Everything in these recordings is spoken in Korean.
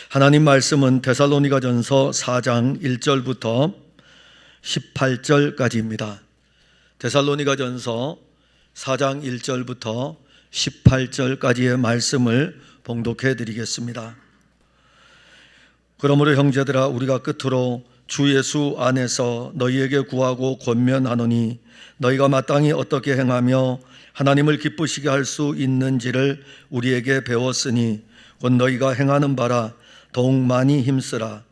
하나님 말씀은 데살로니가전서 4장 1절부터 18절까지입니다. 데살로니가전서 4장 1절부터 18절까지의 말씀을 봉독해 드리겠습니다. 그러므로 형제들아, 우리가 끝으로 주 예수 안에서 너희에게 구하고 권면하노니 너희가 마땅히 어떻게 행하며 하나님을 기쁘시게 할 수 있는지를 우리에게 배웠으니 곧 너희가 행하는 바라 더욱 많이 힘쓰라.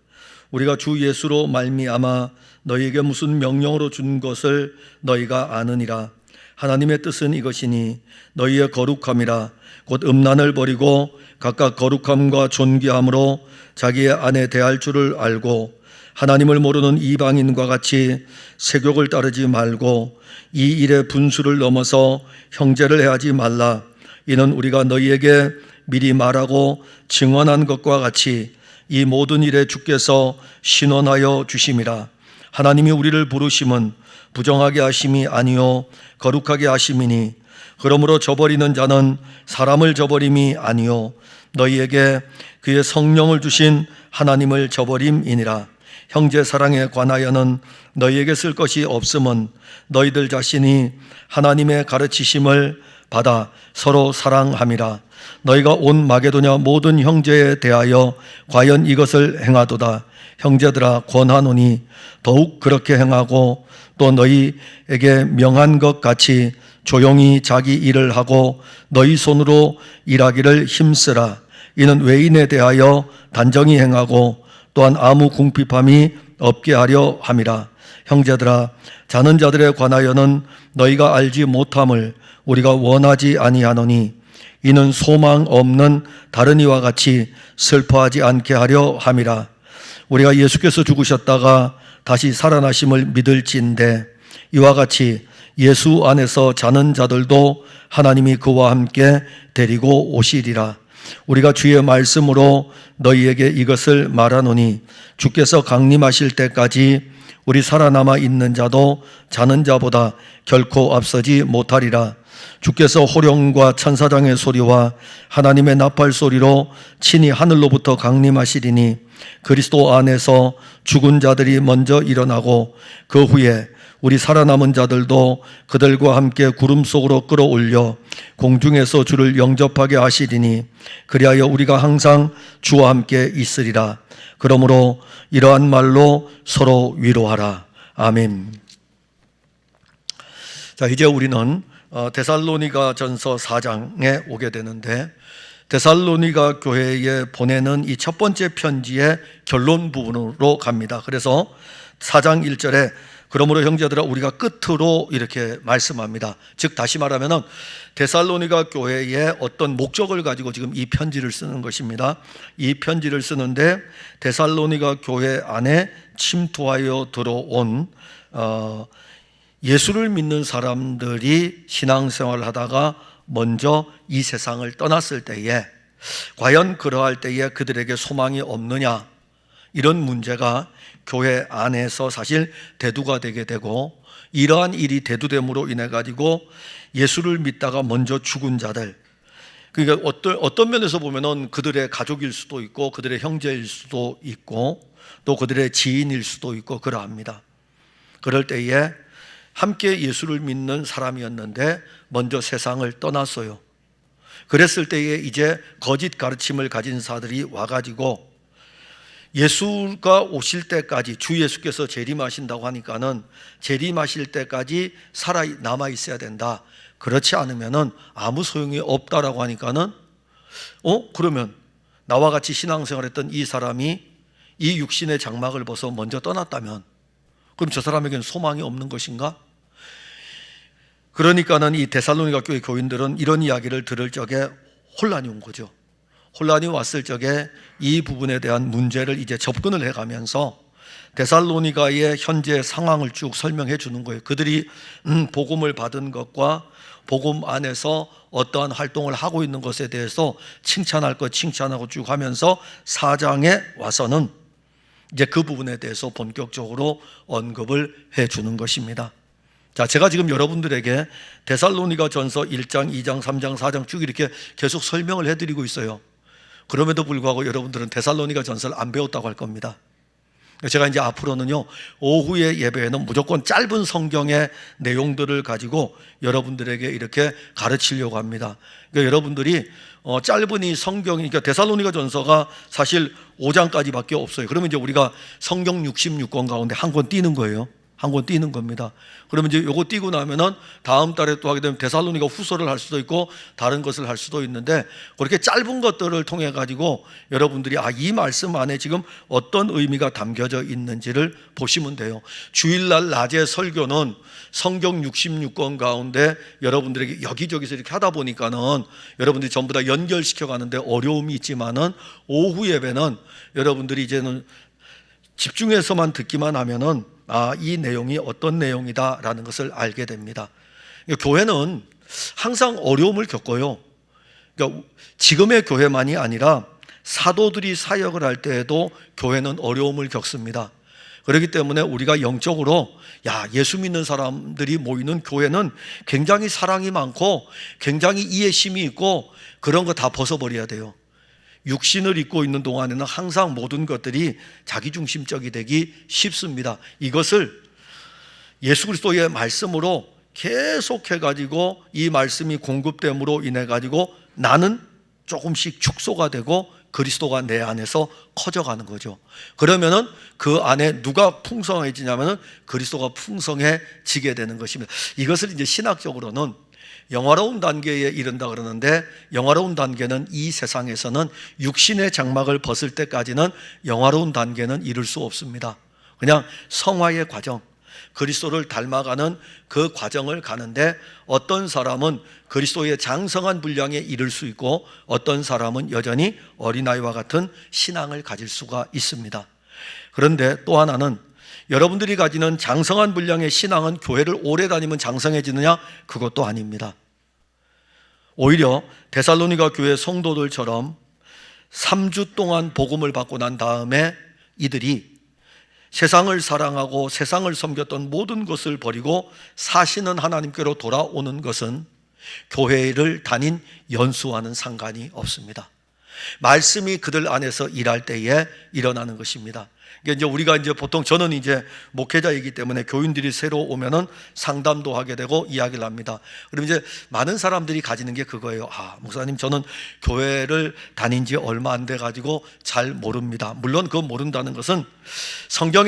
우리가 주 예수로 말미암아 너희에게 무슨 명령으로 준 것을 너희가 아느니라. 하나님의 뜻은 이것이니 너희의 거룩함이라. 곧 음란을 버리고 각각 거룩함과 존귀함으로 자기의 아내 대할 줄을 알고 하나님을 모르는 이방인과 같이 세욕을 따르지 말고 이 일의 분수를 넘어서 형제를 해하지 말라. 이는 우리가 너희에게 미리 말하고 증언한 것과 같이 이 모든 일에 주께서 신원하여 주심이라. 하나님이 우리를 부르심은 부정하게 하심이 아니요 거룩하게 하심이니 그러므로 저버리는 자는 사람을 저버림이 아니요 너희에게 그의 성령을 주신 하나님을 저버림이니라. 형제 사랑에 관하여는 너희에게 쓸 것이 없음은 너희들 자신이 하나님의 가르치심을 받아 서로 사랑함이라. 너희가 온 마게도냐 모든 형제에 대하여 과연 이것을 행하도다. 형제들아, 권하노니 더욱 그렇게 행하고 또 너희에게 명한 것 같이 조용히 자기 일을 하고 너희 손으로 일하기를 힘쓰라. 이는 외인에 대하여 단정히 행하고 또한 아무 궁핍함이 없게 하려 함이라. 형제들아, 자는 자들에 관하여는 너희가 알지 못함을 우리가 원하지 아니하노니 이는 소망 없는 다른 이와 같이 슬퍼하지 않게 하려 함이라. 우리가 예수께서 죽으셨다가 다시 살아나심을 믿을진대 이와 같이 예수 안에서 자는 자들도 하나님이 그와 함께 데리고 오시리라. 우리가 주의 말씀으로 너희에게 이것을 말하노니 주께서 강림하실 때까지 우리 살아남아 있는 자도 자는 자보다 결코 앞서지 못하리라. 주께서 호령과 천사장의 소리와 하나님의 나팔 소리로 친히 하늘로부터 강림하시리니 그리스도 안에서 죽은 자들이 먼저 일어나고 그 후에 우리 살아남은 자들도 그들과 함께 구름 속으로 끌어올려 공중에서 주를 영접하게 하시리니 그리하여 우리가 항상 주와 함께 있으리라. 그러므로 이러한 말로 서로 위로하라. 아멘. 자, 이제 우리는 데살로니가전서 4장에 오게 되는데 데살로니가 교회에 보내는 이 첫 번째 편지의 결론 부분으로 갑니다. 그래서 4장 1절에 그러므로 형제들아, 우리가 끝으로 이렇게 말씀합니다. 즉 다시 말하면 데살로니가 교회의 어떤 목적을 가지고 지금 이 편지를 쓰는 것입니다. 이 편지를 쓰는데 데살로니가 교회 안에 침투하여 들어온 예수를 믿는 사람들이 신앙생활을 하다가 먼저 이 세상을 떠났을 때에 과연 그러할 때에 그들에게 소망이 없느냐, 이런 문제가 교회 안에서 사실 대두가 되게 되고, 이러한 일이 대두됨으로 인해 가지고 예수를 믿다가 먼저 죽은 자들, 그러니까 어떤 면에서 보면은 그들의 가족일 수도 있고 그들의 형제일 수도 있고 또 그들의 지인일 수도 있고 그러합니다. 그럴 때에 함께 예수를 믿는 사람이었는데 먼저 세상을 떠났어요. 그랬을 때에 이제 거짓 가르침을 가진 자들이 와가지고 예수가 오실 때까지, 주 예수께서 재림하신다고 하니까는 재림하실 때까지 살아남아 있어야 된다. 그렇지 않으면은 아무 소용이 없다라고 하니까는 그러면 나와 같이 신앙생활했던 이 사람이 이 육신의 장막을 벗어 먼저 떠났다면 그럼 저 사람에게는 소망이 없는 것인가? 그러니까는 이 데살로니가 교회 교인들은 이런 이야기를 들을 적에 혼란이 온 거죠. 혼란이 왔을 적에 이 부분에 대한 문제를 이제 접근을 해가면서 데살로니가의 현재 상황을 쭉 설명해 주는 거예요. 그들이 복음을 받은 것과 복음 안에서 어떠한 활동을 하고 있는 것에 대해서 칭찬할 것 칭찬하고 쭉 하면서 4장에 와서는 이제 그 부분에 대해서 본격적으로 언급을 해 주는 것입니다. 자, 제가 지금 여러분들에게 데살로니가전서 1장, 2장, 3장, 4장 쭉 이렇게 계속 설명을 해드리고 있어요. 그럼에도 불구하고 여러분들은 데살로니가 전서를 안 배웠다고 할 겁니다. 제가 이제 앞으로는요, 오후의 예배에는 무조건 짧은 성경의 내용들을 가지고 여러분들에게 이렇게 가르치려고 합니다. 그러니까 여러분들이 짧은 이 성경이니까 데살로니가 전서가 사실 5장까지밖에 없어요. 그러면 이제 우리가 성경 66권 가운데 한 권 띄는 거예요. 한 권 띄는 겁니다. 그러면 이제 요거 띄고 나면은 다음 달에 또 하게 되면 데살로니가 후서를 할 수도 있고 다른 것을 할 수도 있는데, 그렇게 짧은 것들을 통해 가지고 여러분들이 이 말씀 안에 지금 어떤 의미가 담겨져 있는지를 보시면 돼요. 주일날 낮에 설교는 성경 66권 가운데 여러분들에게 여기저기서 이렇게 하다 보니까는 여러분들이 전부 다 연결시켜 가는데 어려움이 있지만은, 오후 예배는 여러분들이 이제는 집중해서만 듣기만 하면은 이 내용이 어떤 내용이다라는 것을 알게 됩니다. 교회는 항상 어려움을 겪어요. 그러니까 지금의 교회만이 아니라 사도들이 사역을 할 때에도 교회는 어려움을 겪습니다. 그렇기 때문에 우리가 영적으로 예수 믿는 사람들이 모이는 교회는 굉장히 사랑이 많고 굉장히 이해심이 있고 그런 거 다 벗어버려야 돼요. 육신을 입고 있는 동안에는 항상 모든 것들이 자기중심적이 되기 쉽습니다. 이것을 예수 그리스도의 말씀으로 계속해가지고 이 말씀이 공급됨으로 인해가지고 나는 조금씩 축소가 되고 그리스도가 내 안에서 커져가는 거죠. 그러면은 그 안에 누가 풍성해지냐면은 그리스도가 풍성해지게 되는 것입니다. 이것을 이제 신학적으로는 영화로운 단계에 이른다 그러는데, 영화로운 단계는 이 세상에서는 육신의 장막을 벗을 때까지는 영화로운 단계는 이룰 수 없습니다. 그냥 성화의 과정, 그리스도를 닮아가는 그 과정을 가는데, 어떤 사람은 그리스도의 장성한 분량에 이를 수 있고 어떤 사람은 여전히 어린아이와 같은 신앙을 가질 수가 있습니다. 그런데 또 하나는, 여러분들이 가지는 장성한 분량의 신앙은 교회를 오래 다니면 장성해지느냐? 그것도 아닙니다. 오히려 데살로니가 교회 성도들처럼 3주 동안 복음을 받고 난 다음에 이들이 세상을 사랑하고 세상을 섬겼던 모든 것을 버리고 사시는 하나님께로 돌아오는 것은 교회를 다닌 연수와는 상관이 없습니다. 말씀이 그들 안에서 일할 때에 일어나는 것입니다. 이제 우리가 이제 보통, 저는 이제 목회자이기 때문에 교인들이 새로 오면은 상담도 하게 되고 이야기를 합니다. 그럼 이제 많은 사람들이 가지는 게 그거예요. 목사님, 저는 교회를 다닌 지 얼마 안 돼 가지고 잘 모릅니다. 물론 그 모른다는 것은 성경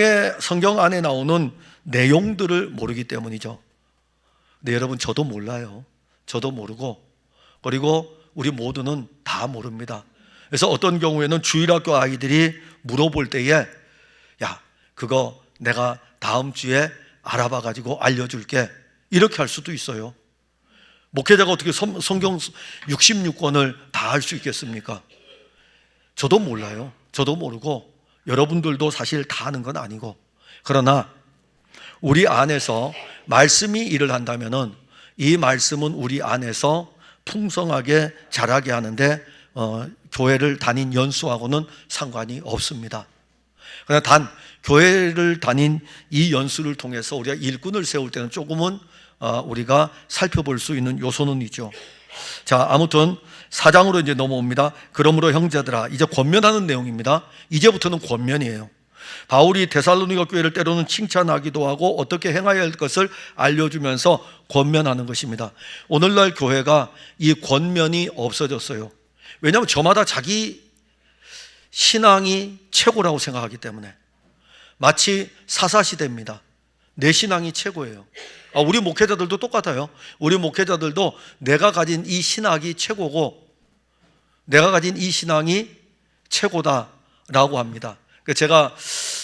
안에 나오는 내용들을 모르기 때문이죠. 근데 여러분, 저도 몰라요. 저도 모르고, 그리고 우리 모두는 다 모릅니다. 그래서 어떤 경우에는 주일학교 아이들이 물어볼 때에 그거 내가 다음 주에 알아봐 가지고 알려줄게, 이렇게 할 수도 있어요. 목회자가 어떻게 성경 66권을 다 할 수 있겠습니까? 저도 몰라요. 저도 모르고 여러분들도 사실 다 아는 건 아니고, 그러나 우리 안에서 말씀이 일을 한다면은 이 말씀은 우리 안에서 풍성하게 자라게 하는데 교회를 다닌 연수하고는 상관이 없습니다. 그러나 단 교회를 다닌 이 연수를 통해서 우리가 일꾼을 세울 때는 조금은 우리가 살펴볼 수 있는 요소는 있죠. 자, 아무튼 4장으로 이제 넘어옵니다. 그러므로 형제들아, 이제 권면하는 내용입니다. 이제부터는 권면이에요. 바울이 데살로니가 교회를 때로는 칭찬하기도 하고 어떻게 행해야 할 것을 알려주면서 권면하는 것입니다. 오늘날 교회가 이 권면이 없어졌어요. 왜냐하면 저마다 자기 신앙이 최고라고 생각하기 때문에. 마치 사사시대입니다. 내 신앙이 최고예요. 우리 목회자들도 똑같아요. 우리 목회자들도 내가 가진 이 신학이 최고고 내가 가진 이 신앙이 최고다라고 합니다. 제가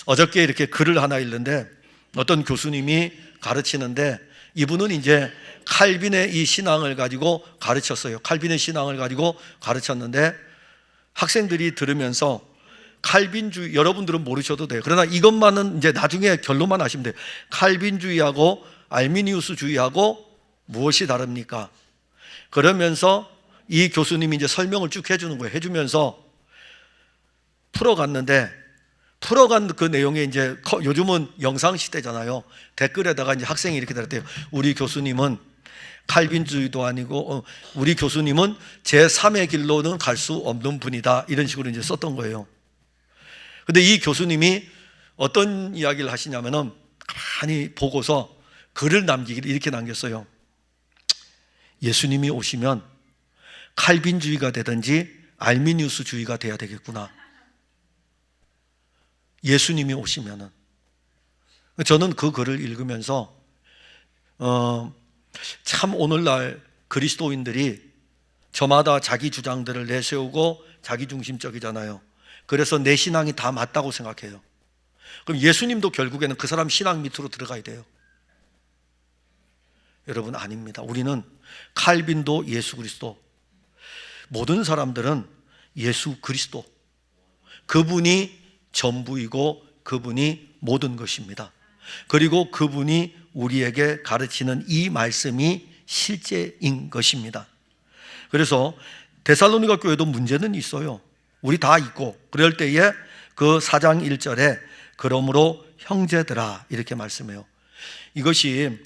어저께 이렇게 글을 하나 읽는데, 어떤 교수님이 가르치는데, 이분은 이제 칼빈의 이 신앙을 가지고 가르쳤어요. 칼빈의 신앙을 가지고 가르쳤는데 학생들이 들으면서 칼빈주의, 여러분들은 모르셔도 돼요. 그러나 이것만은 이제 나중에 결론만 아시면 돼요. 칼빈주의하고 알미니우스주의하고 무엇이 다릅니까? 그러면서 이 교수님이 이제 설명을 쭉 해주는 거예요. 해주면서 풀어간 그 내용에 이제 요즘은 영상 시대잖아요. 댓글에다가 이제 학생이 이렇게 달았대요. 우리 교수님은 칼빈주의도 아니고 우리 교수님은 제3의 길로는 갈 수 없는 분이다, 이런 식으로 이제 썼던 거예요. 근데 이 교수님이 어떤 이야기를 하시냐면은 가만히 보고서 글을 남기기를 이렇게 남겼어요. 예수님이 오시면 칼빈주의가 되든지 알미니우스주의가 돼야 되겠구나. 예수님이 오시면은. 저는 그 글을 읽으면서 참 오늘날 그리스도인들이 저마다 자기 주장들을 내세우고 자기중심적이잖아요. 그래서 내 신앙이 다 맞다고 생각해요. 그럼 예수님도 결국에는 그 사람 신앙 밑으로 들어가야 돼요. 여러분, 아닙니다. 우리는 칼빈도 예수 그리스도, 모든 사람들은 예수 그리스도, 그분이 전부이고 그분이 모든 것입니다. 그리고 그분이 우리에게 가르치는 이 말씀이 실제인 것입니다. 그래서 데살로니가 교회도 문제는 있어요. 우리 다 있고, 그럴 때에 그 4장 1절에 그러므로 형제들아 이렇게 말씀해요. 이것이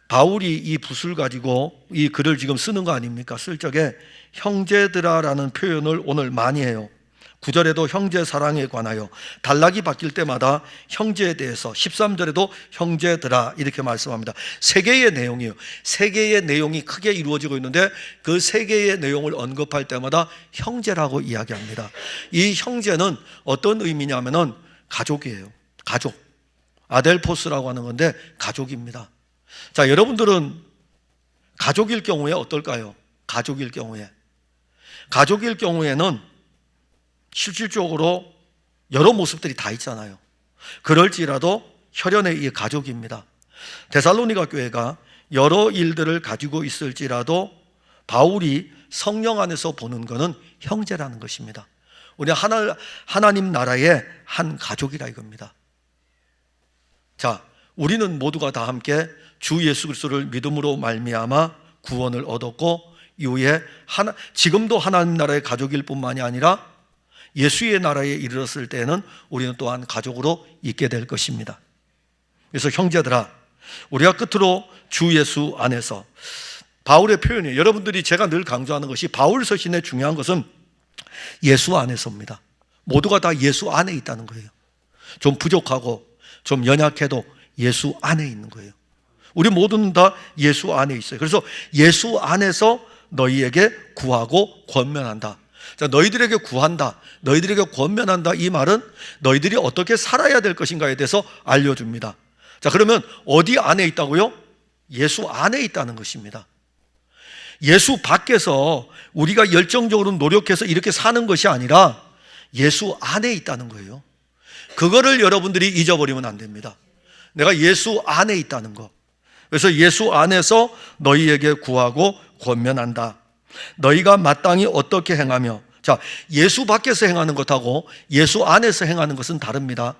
바울이 이 붓을 가지고 이 글을 지금 쓰는 거 아닙니까? 쓸 적에 형제들아라는 표현을 오늘 많이 해요. 9절에도 형제 사랑에 관하여, 단락이 바뀔 때마다 형제에 대해서, 13절에도 형제들아 이렇게 말씀합니다. 세 개의 내용이에요. 세 개의 내용이 크게 이루어지고 있는데 그 세 개의 내용을 언급할 때마다 형제라고 이야기합니다. 이 형제는 어떤 의미냐면은 가족이에요. 가족. 아델포스라고 하는 건데 가족입니다. 자, 여러분들은 가족일 경우에 어떨까요? 가족일 경우에는 실질적으로 여러 모습들이 다 있잖아요. 그럴지라도 혈연의 이 가족입니다. 데살로니가 교회가 여러 일들을 가지고 있을지라도 바울이 성령 안에서 보는 것은 형제라는 것입니다. 우리 하나님 나라의 한 가족이라 이겁니다. 자, 우리는 모두가 다 함께 주 예수 그리스도를 믿음으로 말미암아 구원을 얻었고, 이후에 지금도 하나님 나라의 가족일 뿐만이 아니라 예수의 나라에 이르렀을 때는 우리는 또한 가족으로 있게 될 것입니다. 그래서 형제들아, 우리가 끝으로 주 예수 안에서, 바울의 표현이에요. 여러분들이 제가 늘 강조하는 것이, 바울 서신의 중요한 것은 예수 안에서입니다. 모두가 다 예수 안에 있다는 거예요. 좀 부족하고 좀 연약해도 예수 안에 있는 거예요. 우리 모두는 다 예수 안에 있어요. 그래서 예수 안에서 너희에게 구하고 권면한다. 자, 너희들에게 구한다, 너희들에게 권면한다, 이 말은 너희들이 어떻게 살아야 될 것인가에 대해서 알려줍니다. 자, 그러면 어디 안에 있다고요? 예수 안에 있다는 것입니다. 예수 밖에서 우리가 열정적으로 노력해서 이렇게 사는 것이 아니라 예수 안에 있다는 거예요. 그거를 여러분들이 잊어버리면 안 됩니다. 내가 예수 안에 있다는 거. 그래서 예수 안에서 너희에게 구하고 권면한다. 너희가 마땅히 어떻게 행하며, 자, 예수 밖에서 행하는 것하고 예수 안에서 행하는 것은 다릅니다.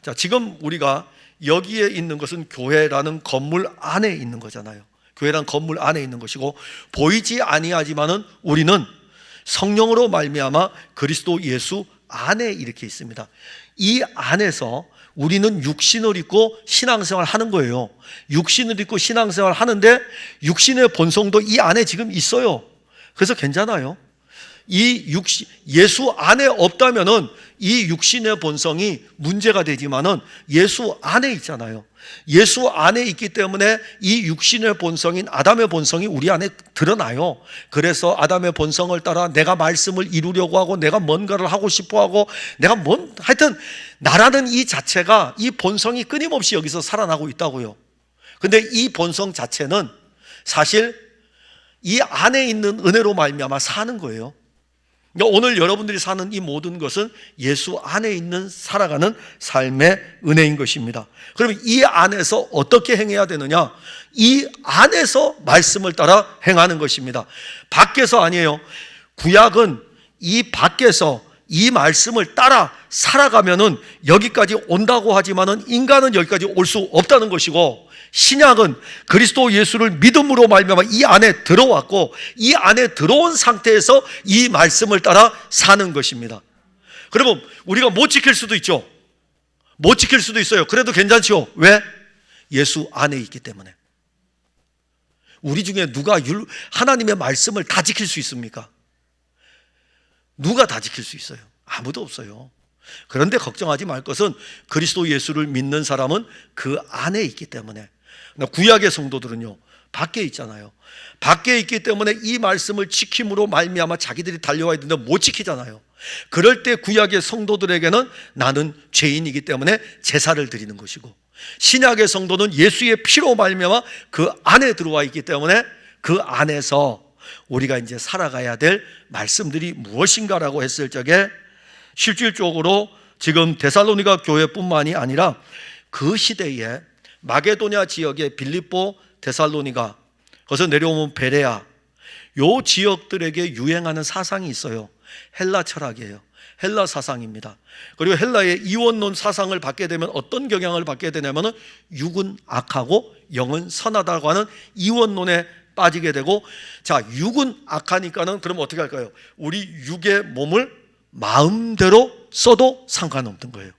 자, 지금 우리가 여기에 있는 것은 교회라는 건물 안에 있는 거잖아요. 교회란 건물 안에 있는 것이고, 보이지 아니하지만은 우리는 성령으로 말미암아 그리스도 예수 안에 이렇게 있습니다. 이 안에서 우리는 육신을 입고 신앙생활 하는 거예요. 육신을 입고 신앙생활 하는데 육신의 본성도 이 안에 지금 있어요. 그래서 괜찮아요. 예수 안에 없다면은 이 육신의 본성이 문제가 되지만은 예수 안에 있잖아요. 예수 안에 있기 때문에 이 육신의 본성인 아담의 본성이 우리 안에 드러나요. 그래서 아담의 본성을 따라 내가 말씀을 이루려고 하고, 내가 뭔가를 하고 싶어 하고, 하여튼 나라는 이 자체가, 이 본성이 끊임없이 여기서 살아나고 있다고요. 근데 이 본성 자체는 사실 이 안에 있는 은혜로 말미암아 사는 거예요. 그러니까 오늘 여러분들이 사는 이 모든 것은 예수 안에 있는 살아가는 삶의 은혜인 것입니다. 그러면 이 안에서 어떻게 행해야 되느냐? 이 안에서 말씀을 따라 행하는 것입니다. 밖에서 아니에요. 구약은 이 밖에서 이 말씀을 따라 살아가면은 여기까지 온다고 하지만은 인간은 여기까지 올 수 없다는 것이고, 신약은 그리스도 예수를 믿음으로 말미암아 이 안에 들어왔고, 이 안에 들어온 상태에서 이 말씀을 따라 사는 것입니다. 그러면 우리가 못 지킬 수도 있죠. 못 지킬 수도 있어요. 그래도 괜찮죠. 왜? 예수 안에 있기 때문에. 우리 중에 누가 하나님의 말씀을 다 지킬 수 있습니까? 누가 다 지킬 수 있어요? 아무도 없어요. 그런데 걱정하지 말 것은 그리스도 예수를 믿는 사람은 그 안에 있기 때문에. 구약의 성도들은요, 밖에 있잖아요. 밖에 있기 때문에 이 말씀을 지킴으로 말미암아 자기들이 달려와야 되는데 못 지키잖아요. 그럴 때 구약의 성도들에게는 나는 죄인이기 때문에 제사를 드리는 것이고, 신약의 성도는 예수의 피로 말미암아 그 안에 들어와 있기 때문에 그 안에서 우리가 이제 살아가야 될 말씀들이 무엇인가라고 했을 적에, 실질적으로 지금 데살로니가 교회뿐만이 아니라 그 시대에 마게도냐 지역의 빌립보, 데살로니가, 거기서 내려오면 베레아, 요 지역들에게 유행하는 사상이 있어요. 헬라 철학이에요. 헬라 사상입니다. 그리고 헬라의 이원론 사상을 받게 되면 어떤 경향을 받게 되냐면은 육은 악하고 영은 선하다고 하는 이원론에 빠지게 되고, 자, 육은 악하니까는 그럼 어떻게 할까요? 우리 육의 몸을 마음대로 써도 상관없는 거예요.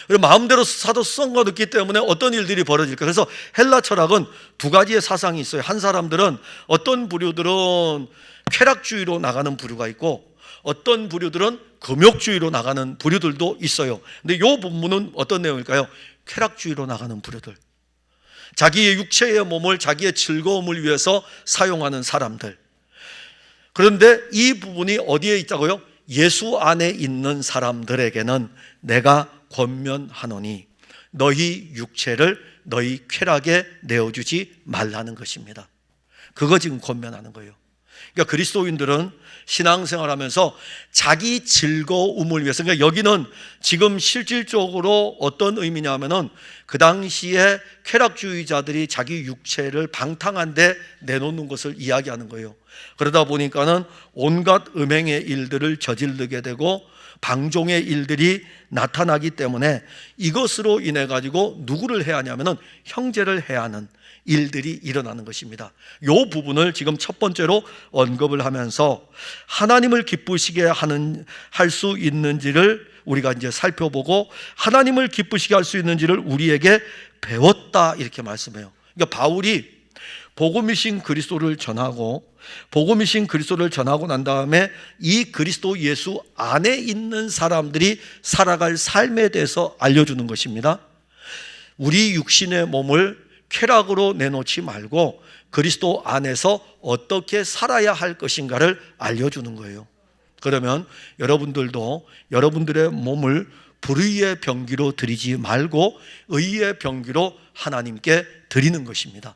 그리고 마음대로 사도 상관없기 때문에 어떤 일들이 벌어질까? 그래서 헬라 철학은 두 가지의 사상이 있어요. 한 사람들은, 어떤 부류들은 쾌락주의로 나가는 부류가 있고, 어떤 부류들은 금욕주의로 나가는 부류들도 있어요. 근데 이 본문은 어떤 내용일까요? 쾌락주의로 나가는 부류들, 자기의 육체의 몸을 자기의 즐거움을 위해서 사용하는 사람들. 그런데 이 부분이 어디에 있다고요? 예수 안에 있는 사람들에게는 내가 권면하노니 너희 육체를 너희 쾌락에 내어주지 말라는 것입니다. 그거 지금 권면하는 거예요. 그러니까 그리스도인들은 신앙생활하면서 자기 즐거움을 위해서, 그러니까 여기는 지금 실질적으로 어떤 의미냐면은 그 당시에 쾌락주의자들이 자기 육체를 방탕한데 내놓는 것을 이야기하는 거예요. 그러다 보니까는 온갖 음행의 일들을 저지르게 되고 방종의 일들이 나타나기 때문에 이것으로 인해 가지고 누구를 해야 하냐면은 형제를 해야 하는 일들이 일어나는 것입니다. 이 부분을 지금 첫 번째로 언급을 하면서 하나님을 기쁘시게 할 수 있는지를 우리가 이제 살펴보고, 하나님을 기쁘시게 할 수 있는지를 우리에게 배웠다, 이렇게 말씀해요. 그러니까 바울이 복음이신 그리스도를 전하고, 복음이신 그리스도를 전하고 난 다음에 이 그리스도 예수 안에 있는 사람들이 살아갈 삶에 대해서 알려주는 것입니다. 우리 육신의 몸을 쾌락으로 내놓지 말고 그리스도 안에서 어떻게 살아야 할 것인가를 알려주는 거예요. 그러면 여러분들도 여러분들의 몸을 불의의 병기로 드리지 말고 의의 병기로 하나님께 드리는 것입니다.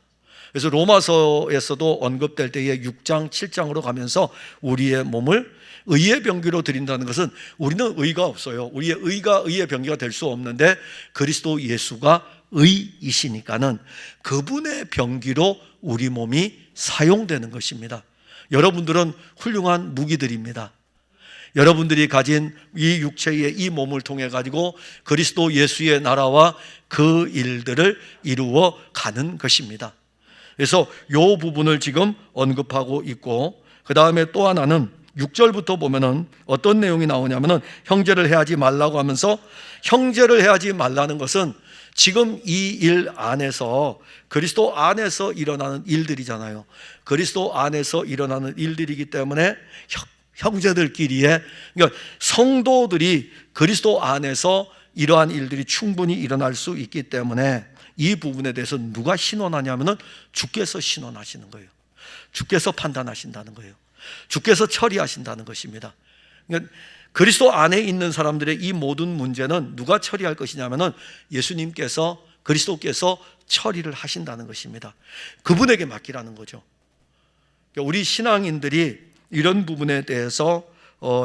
그래서 로마서에서도 언급될 때에 6장, 7장으로 가면서 우리의 몸을 의의 병기로 드린다는 것은, 우리는 의가 없어요. 우리의 의가 의의 병기가 될 수 없는데 그리스도 예수가 의이시니까는 그분의 병기로 우리 몸이 사용되는 것입니다. 여러분들은 훌륭한 무기들입니다. 여러분들이 가진 이 육체의 이 몸을 통해 가지고 그리스도 예수의 나라와 그 일들을 이루어 가는 것입니다. 그래서 이 부분을 지금 언급하고 있고, 그 다음에 또 하나는 6절부터 보면은 어떤 내용이 나오냐면은 형제를 해하지 말라고 하면서, 형제를 해하지 말라는 것은 지금 이 일 안에서 그리스도 안에서 일어나는 일들이잖아요. 그리스도 안에서 일어나는 일들이기 때문에 형제들끼리의, 그러니까 성도들이 그리스도 안에서 이러한 일들이 충분히 일어날 수 있기 때문에 이 부분에 대해서 누가 신원하냐면은 주께서 신원하시는 거예요. 주께서 판단하신다는 거예요. 주께서 처리하신다는 것입니다. 그러니까 그리스도 안에 있는 사람들의 이 모든 문제는 누가 처리할 것이냐면은 예수님께서, 그리스도께서 처리를 하신다는 것입니다. 그분에게 맡기라는 거죠. 그러니까 우리 신앙인들이 이런 부분에 대해서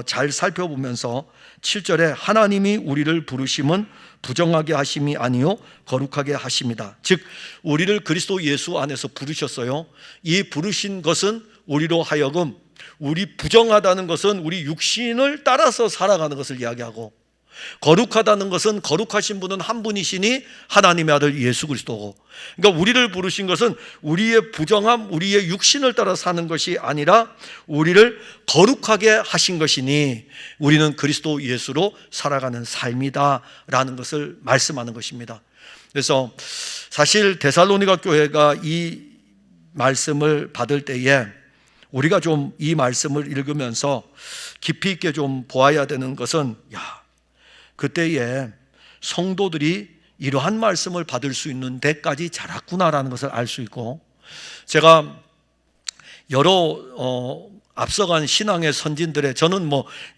잘 살펴보면서 7절에 하나님이 우리를 부르심은 부정하게 하심이 아니요 거룩하게 하심이다. 즉 우리를 그리스도 예수 안에서 부르셨어요. 이 부르신 것은 우리로 하여금, 우리 부정하다는 것은 우리 육신을 따라서 살아가는 것을 이야기하고, 거룩하다는 것은 거룩하신 분은 한 분이시니 하나님의 아들 예수 그리스도고, 그러니까 우리를 부르신 것은 우리의 부정함, 우리의 육신을 따라 사는 것이 아니라 우리를 거룩하게 하신 것이니 우리는 그리스도 예수로 살아가는 삶이다라는 것을 말씀하는 것입니다. 그래서 사실 데살로니가 교회가 이 말씀을 받을 때에 우리가 좀 이 말씀을 읽으면서 깊이 있게 좀 보아야 되는 것은, 그때에 성도들이 이러한 말씀을 받을 수 있는 데까지 자랐구나라는 것을 알 수 있고, 제가 여러 앞서간 신앙의 선진들의, 저는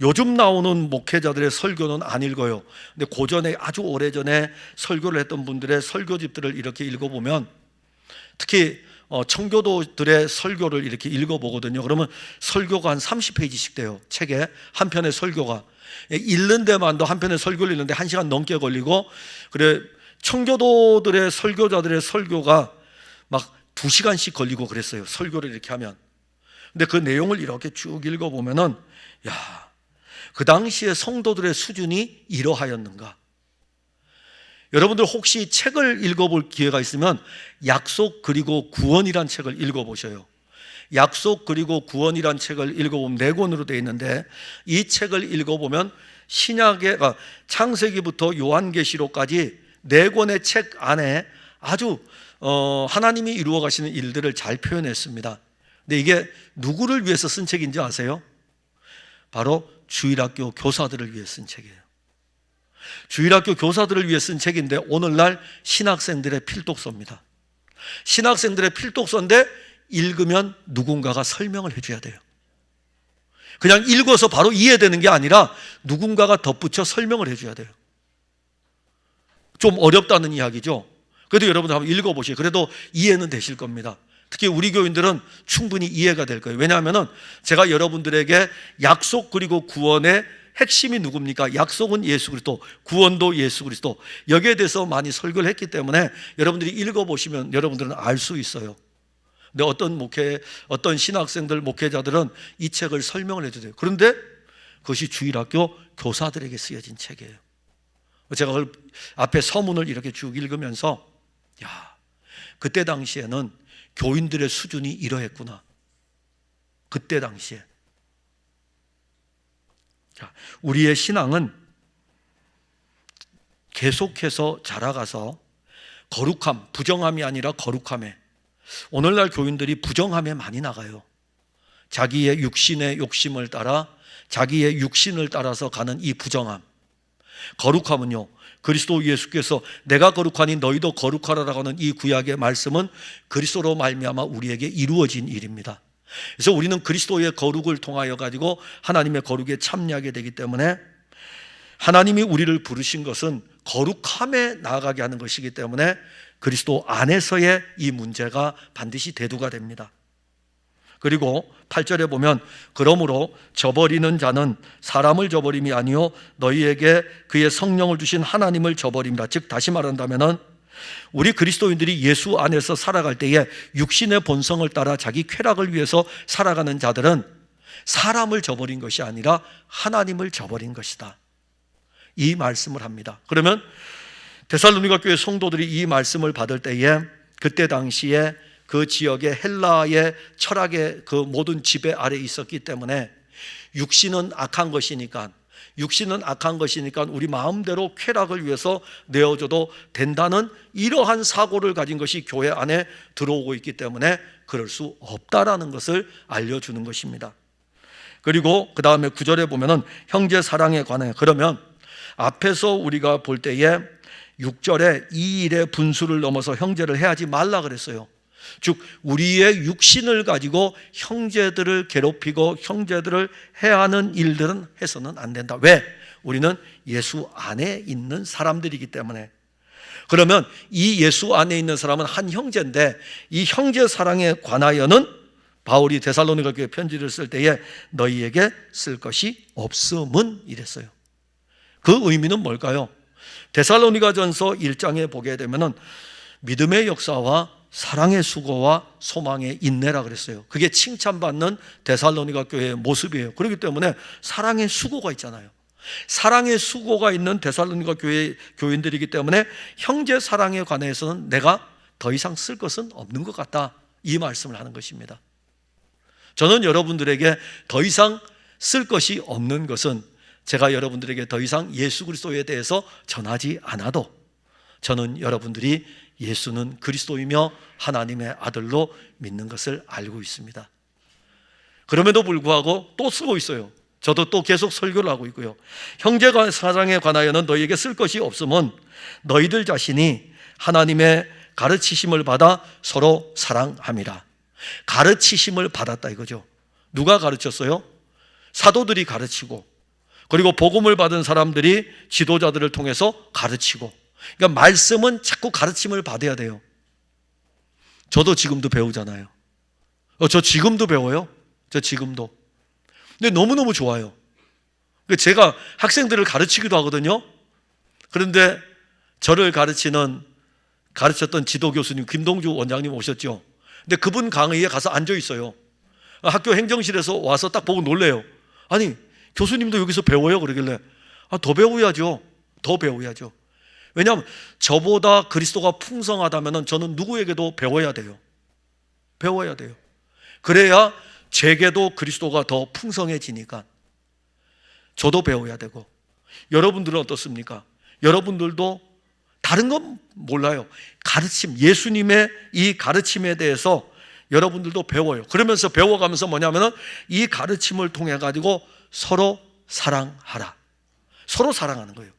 요즘 나오는 목회자들의 설교는 안 읽어요. 근데 고전에 아주 오래전에 설교를 했던 분들의 설교집들을 이렇게 읽어보면, 특히 청교도들의 설교를 이렇게 읽어보거든요. 그러면 설교가 한 30페이지씩 돼요. 책에 한 편의 설교가. 읽는 데만도 한 편의 설교를 읽는데 1시간 넘게 걸리고, 그래 청교도들의 설교자들의 설교가 막 2시간씩 걸리고 그랬어요. 설교를 이렇게 하면. 근데 그 내용을 이렇게 쭉 읽어보면은, 그 당시에 성도들의 수준이 이러하였는가. 여러분들 혹시 책을 읽어볼 기회가 있으면 약속 그리고 구원이란 책을 읽어보셔요. 약속 그리고 구원이란 책을 읽어보면 4권으로 되어 있는데, 이 책을 읽어보면 신약의 창세기부터 요한계시록까지 4권의 책 안에 아주 하나님이 이루어 가시는 일들을 잘 표현했습니다. 근데 이게 누구를 위해서 쓴 책인지 아세요? 바로 주일학교 교사들을 위해 쓴 책이에요. 주일학교 교사들을 위해 쓴 책인데, 오늘날 신학생들의 필독서입니다. 신학생들의 필독서인데 읽으면 누군가가 설명을 해줘야 돼요. 그냥 읽어서 바로 이해되는 게 아니라 누군가가 덧붙여 설명을 해줘야 돼요. 좀 어렵다는 이야기죠. 그래도 여러분 한번 읽어보시죠. 그래도 이해는 되실 겁니다. 특히 우리 교인들은 충분히 이해가 될 거예요. 왜냐하면 제가 여러분들에게 약속 그리고 구원의 핵심이 누굽니까? 약속은 예수 그리스도, 구원도 예수 그리스도. 여기에 대해서 많이 설교를 했기 때문에 여러분들이 읽어보시면 여러분들은 알 수 있어요. 근데 어떤 신학생들, 목회자들은 이 책을 설명을 해주세요. 그런데 그것이 주일학교 교사들에게 쓰여진 책이에요. 제가 그 앞에 서문을 이렇게 쭉 읽으면서, 그때 당시에는 교인들의 수준이 이러했구나. 그때 당시에. 우리의 신앙은 계속해서 자라가서 거룩함, 부정함이 아니라 거룩함에, 오늘날 교인들이 부정함에 많이 나가요. 자기의 육신의 욕심을 따라, 자기의 육신을 따라서 가는 이 부정함. 거룩함은요, 그리스도 예수께서 내가 거룩하니 너희도 거룩하라라고 하는 이 구약의 말씀은 그리스도로 말미암아 우리에게 이루어진 일입니다. 그래서 우리는 그리스도의 거룩을 통하여 가지고 하나님의 거룩에 참여하게 되기 때문에, 하나님이 우리를 부르신 것은 거룩함에 나아가게 하는 것이기 때문에 그리스도 안에서의 이 문제가 반드시 대두가 됩니다. 그리고 8절에 보면, 그러므로 저버리는 자는 사람을 저버림이 아니요 너희에게 그의 성령을 주신 하나님을 저버립니다. 즉 다시 말한다면, 우리 그리스도인들이 예수 안에서 살아갈 때에 육신의 본성을 따라 자기 쾌락을 위해서 살아가는 자들은 사람을 저버린 것이 아니라 하나님을 저버린 것이다, 이 말씀을 합니다. 그러면 데살로니가 교회 성도들이 이 말씀을 받을 때에, 그때 당시에 그 지역의 헬라의 철학의 그 모든 지배 아래에 있었기 때문에, 육신은 악한 것이니까 우리 마음대로 쾌락을 위해서 내어줘도 된다는 이러한 사고를 가진 것이 교회 안에 들어오고 있기 때문에 그럴 수 없다라는 것을 알려주는 것입니다. 그리고 그 다음에 9절에 보면은 형제 사랑에 관해, 그러면 앞에서 우리가 볼 때에 6절에 이 일의 분수를 넘어서 형제를 해하지 말라 그랬어요. 즉 우리의 육신을 가지고 형제들을 괴롭히고 형제들을 해하는 일들은 해서는 안 된다. 왜? 우리는 예수 안에 있는 사람들이기 때문에. 그러면 이 예수 안에 있는 사람은 한 형제인데, 이 형제 사랑에 관하여는 바울이 데살로니가 교회 편지를 쓸 때에 너희에게 쓸 것이 없음은 이랬어요. 그 의미는 뭘까요? 데살로니가전서 1장에 보게 되면은 믿음의 역사와 사랑의 수고와 소망의 인내라 그랬어요. 그게 칭찬받는 데살로니가 교회의 모습이에요. 그렇기 때문에 사랑의 수고가 있잖아요. 사랑의 수고가 있는 데살로니가 교회 교인들이기 때문에 형제 사랑에 관해서는 내가 더 이상 쓸 것은 없는 것 같다, 이 말씀을 하는 것입니다. 저는 여러분들에게 더 이상 쓸 것이 없는 것은, 제가 여러분들에게 더 이상 예수 그리스도에 대해서 전하지 않아도 저는 여러분들이 예수는 그리스도이며 하나님의 아들로 믿는 것을 알고 있습니다. 그럼에도 불구하고 또 쓰고 있어요. 저도 또 계속 설교를 하고 있고요. 형제가 사랑에 관하여는 너희에게 쓸 것이 없음은 너희들 자신이 하나님의 가르치심을 받아 서로 사랑함이라. 가르치심을 받았다 이거죠. 누가 가르쳤어요? 사도들이 가르치고, 그리고 복음을 받은 사람들이 지도자들을 통해서 가르치고. 그러니까 말씀은 자꾸 가르침을 받아야 돼요. 저도 지금도 배우잖아요. 저 지금도 배워요. 저 지금도. 근데 너무너무 좋아요. 제가 학생들을 가르치기도 하거든요. 그런데 저를 가르쳤던 지도 교수님 김동주 원장님 오셨죠. 근데 그분 강의에 가서 앉아 있어요. 학교 행정실에서 와서 딱 보고 놀래요. 아니, 교수님도 여기서 배워요? 그러길래 더 배워야죠. 더 배워야죠. 왜냐하면 저보다 그리스도가 풍성하다면 저는 누구에게도 배워야 돼요. 배워야 돼요. 그래야 제게도 그리스도가 더 풍성해지니까. 저도 배워야 되고. 여러분들은 어떻습니까? 여러분들도 다른 건 몰라요. 가르침, 예수님의 이 가르침에 대해서 여러분들도 배워요. 그러면서 배워가면서 뭐냐면은 이 가르침을 통해 가지고 서로 사랑하라. 서로 사랑하는 거예요.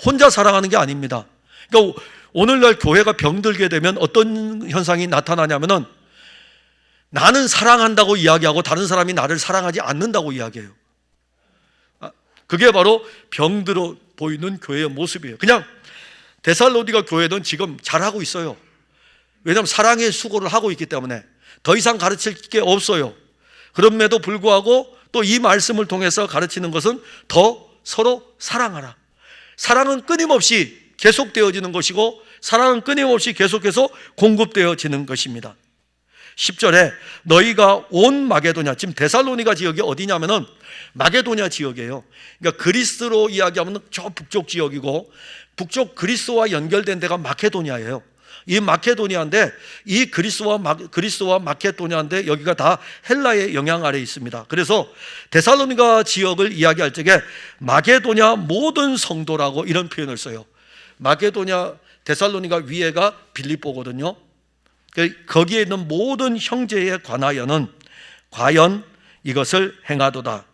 혼자 사랑하는 게 아닙니다. 그러니까 오늘날 교회가 병들게 되면 어떤 현상이 나타나냐면은 나는 사랑한다고 이야기하고 다른 사람이 나를 사랑하지 않는다고 이야기해요. 그게 바로 병들어 보이는 교회의 모습이에요. 그냥 데살로니가 교회는 지금 잘하고 있어요. 왜냐하면 사랑의 수고를 하고 있기 때문에 더 이상 가르칠 게 없어요. 그럼에도 불구하고 또 이 말씀을 통해서 가르치는 것은 더 서로 사랑하라. 사랑은 끊임없이 계속되어지는 것이고 사랑은 끊임없이 계속해서 공급되어지는 것입니다. 10절에 너희가 온 마게도냐, 지금 데살로니가 지역이 어디냐면은 마게도냐 지역이에요. 그러니까 그리스로 이야기하면 저 북쪽 지역이고 북쪽 그리스와 연결된 데가 마케도니아예요. 이 마케도니아인데 이 그리스와 마케도니아인데 여기가 다 헬라의 영향 아래에 있습니다. 그래서 데살로니가 지역을 이야기할 적에 마게도냐 모든 성도라고 이런 표현을 써요. 마게도냐 데살로니가 위에가 빌립보거든요. 거기에 있는 모든 형제에 관하여는 과연 이것을 행하도다.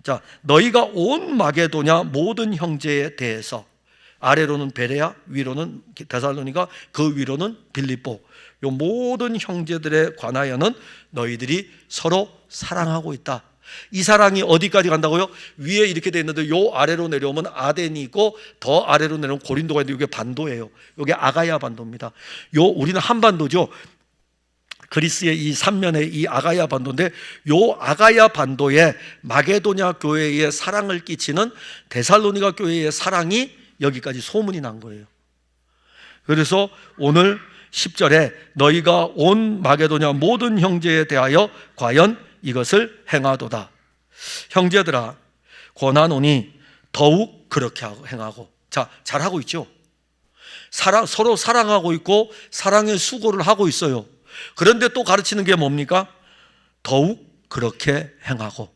자, 너희가 온 마게도냐 모든 형제에 대해서, 아래로는 베레아, 위로는 데살로니가, 그 위로는 빌립보, 요 모든 형제들에 관하여는 너희들이 서로 사랑하고 있다. 이 사랑이 어디까지 간다고요? 위에 이렇게 돼 있는데 요 아래로 내려오면 아덴이 있고 더 아래로 내려오면 고린도가 있는데 이게 반도예요. 이게 아가야 반도입니다. 우리는 한반도죠. 그리스의 이 삼면의 이 아가야 반도인데 요 아가야 반도에 마게도냐 교회에 사랑을 끼치는 데살로니가 교회의 사랑이 여기까지 소문이 난 거예요. 그래서 오늘 10절에 너희가 온 마게도냐 모든 형제에 대하여 과연 이것을 행하도다. 형제들아, 권하노니 더욱 그렇게 행하고. 자, 잘하고 있죠. 서로 사랑하고 있고 사랑의 수고를 하고 있어요. 그런데 또 가르치는 게 뭡니까? 더욱 그렇게 행하고.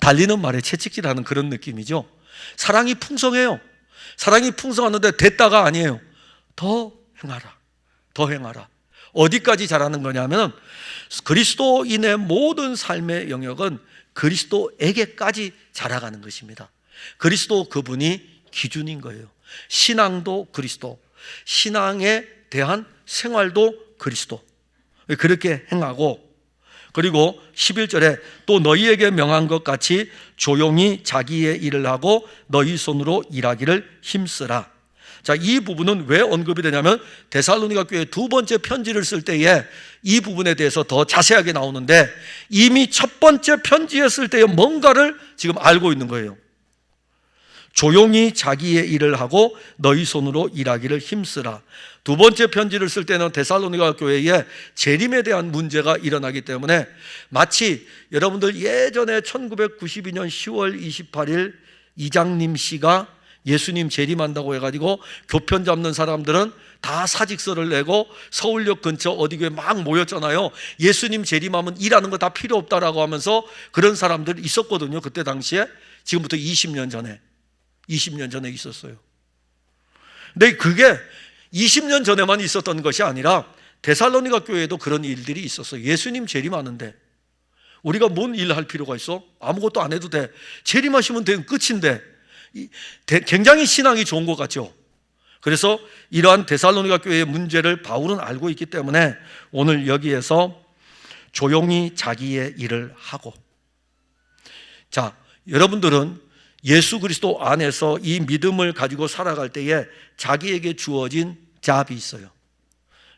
달리는 말에 채찍질하는 그런 느낌이죠. 사랑이 풍성해요. 사랑이 풍성하는데 됐다가 아니에요. 더 행하라. 더 행하라. 어디까지 잘하는 거냐면 그리스도인의 모든 삶의 영역은 그리스도에게까지 자라가는 것입니다. 그리스도 그분이 기준인 거예요. 신앙도 그리스도, 신앙에 대한 생활도 그리스도. 그렇게 행하고, 그리고 11절에 또 너희에게 명한 것 같이 조용히 자기의 일을 하고 너희 손으로 일하기를 힘쓰라. 자, 이 부분은 왜 언급이 되냐면 데살로니가 교회 두 번째 편지를 쓸 때에 이 부분에 대해서 더 자세하게 나오는데 이미 첫 번째 편지에 쓸 때에 뭔가를 지금 알고 있는 거예요. 조용히 자기의 일을 하고 너희 손으로 일하기를 힘쓰라. 두 번째 편지를 쓸 때는 데살로니가 교회에 재림에 대한 문제가 일어나기 때문에 마치 여러분들 예전에 1992년 10월 28일 이장님 씨가 예수님 재림한다고 해가지고 교편 잡는 사람들은 다 사직서를 내고 서울역 근처 어디 교회 막 모였잖아요. 예수님 재림하면 일하는 거 다 필요 없다라고 하면서 그런 사람들이 있었거든요. 그때 당시에. 지금부터 20년 전에 있었어요. 근데 그게 20년 전에만 있었던 것이 아니라 데살로니가 교회에도 그런 일들이 있었어요. 예수님 재림하는데 우리가 뭔 일 할 필요가 있어? 아무것도 안 해도 돼. 재림하시면 되면 끝인데. 굉장히 신앙이 좋은 것 같죠. 그래서 이러한 데살로니가 교회의 문제를 바울은 알고 있기 때문에 오늘 여기에서 조용히 자기의 일을 하고, 자, 여러분들은 예수 그리스도 안에서 이 믿음을 가지고 살아갈 때에 자기에게 주어진 잡이 있어요.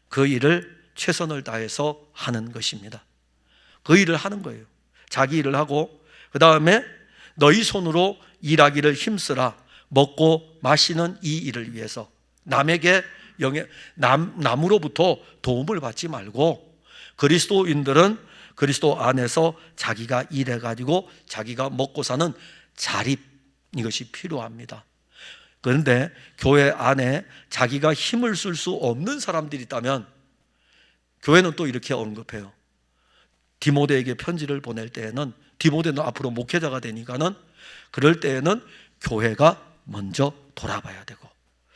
그 일을 최선을 다해서 하는 것입니다. 그 일을 하는 거예요. 자기 일을 하고, 그 다음에 너희 손으로 일하기를 힘쓰라. 먹고 마시는 이 일을 위해서 남에게 남으로부터 도움을 받지 말고, 그리스도인들은 그리스도 안에서 자기가 일해가지고 자기가 먹고 사는 자립, 이것이 필요합니다. 그런데 교회 안에 자기가 힘을 쓸 수 없는 사람들이 있다면 교회는 또 이렇게 언급해요. 디모데에게 편지를 보낼 때에는, 디모데는 앞으로 목회자가 되니까는, 그럴 때에는 교회가 먼저 돌아봐야 되고,